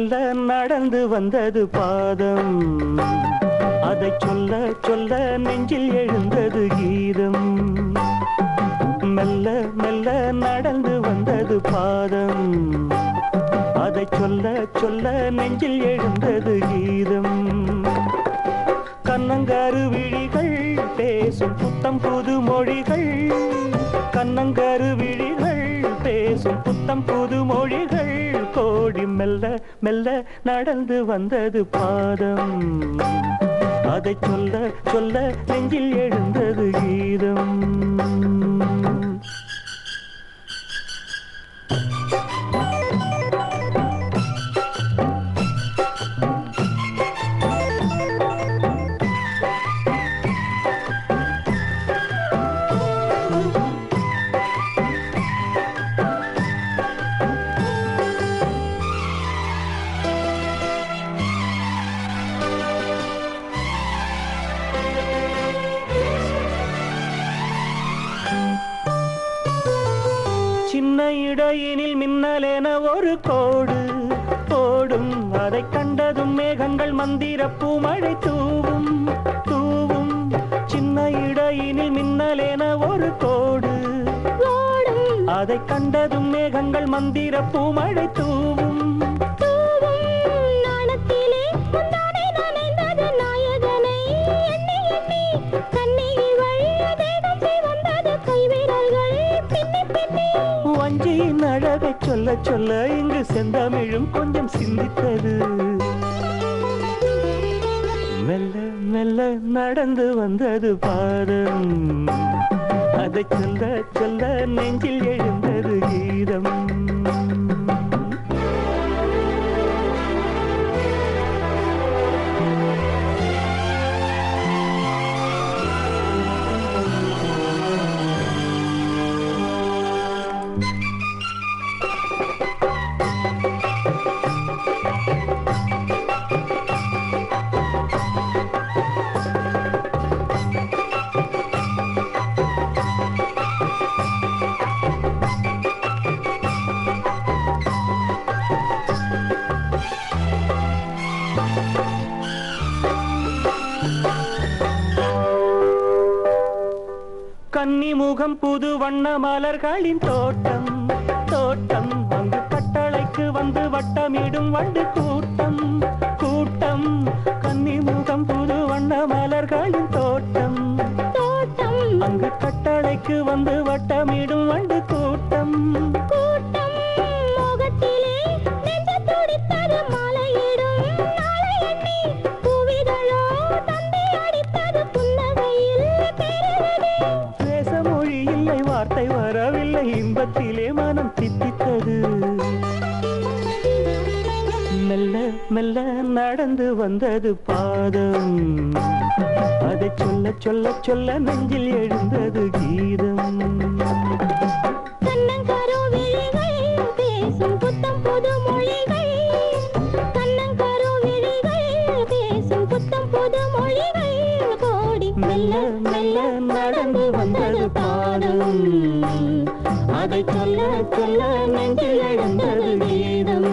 மெல்ல நடந்து வந்தது பாதம், அதை சொல்ல சொல்ல நெஞ்சில் எழுந்தது கீதம். மெல்ல மெல்ல நடந்து வந்தது பாதம், அதை சொல்ல சொல்ல நெஞ்சில் எழுந்தது கீதம். கண்ணங்காரு விழிகள் பேசும் புத்தம் புது மொழிகள், கண்ணங்காரு விழிகள் பேசும் புத்தம் புது மொழிகள் கோடி. மெல்ல மெல்ல நடந்து வந்தது பாதம், அதை சொல்ல சொல்ல நெஞ்சில் எழுந்தது கீதம். சின்ன இடையினில் மின்னலேன ஒரு கோடு ஓடும், அதை கண்டதும் மேகங்கள் மந்திர பூமழை தூவும் தூவும். சின்ன இடையினில் மின்னலேன ஒரு கோடு ஓடும், அதை கண்டதும் மேகங்கள் மந்திர பூமழை தூவும். வஞ்சியின் அழகை சொல்ல சொல்ல இங்கு செந்தமிழும் கொஞ்சம் சிந்தித்தது. மெல்ல மெல்ல நடந்து வந்தது பாதம், அதை சொல்ல சொல்ல நெஞ்சில் எழுந்தது கீதம். கன்னிமுகம் புது வண்ண மலர்களின் தோட்டம் தோட்டம், அங்கு கட்டளைக்கு வந்து வட்டமிடும் வண்டு கூட்டம் கூட்டம். கன்னிமுகம் புது வண்ண மலர்களின் தோட்டம் தோட்டம், அங்கு கட்டளைக்கு வந்து வட்டமிடும் வண்டு கூட்டம் கூட்டம். வார்த்தை வரவில்லை, இன்பத்திலே மனம் தித்தித்தது. மெல்ல மெல்ல நடந்து வந்தது பாதம், அதை சொல்ல சொல்ல சொல்ல நெஞ்சில் எழுந்தது கீதம். கண்ணங்காரோ விழிகள் பேசும் புத்தம் புது மொழிகள், கண்ணங்காரோ விழிகள் பேசும் புத்தம் புது மொழிகள் கோடி. மெல்ல மெல்ல நடந்து வந்தது பாதம், அதை சொல்ல சொல்ல நெஞ்சில் எழுந்தது கீதம்.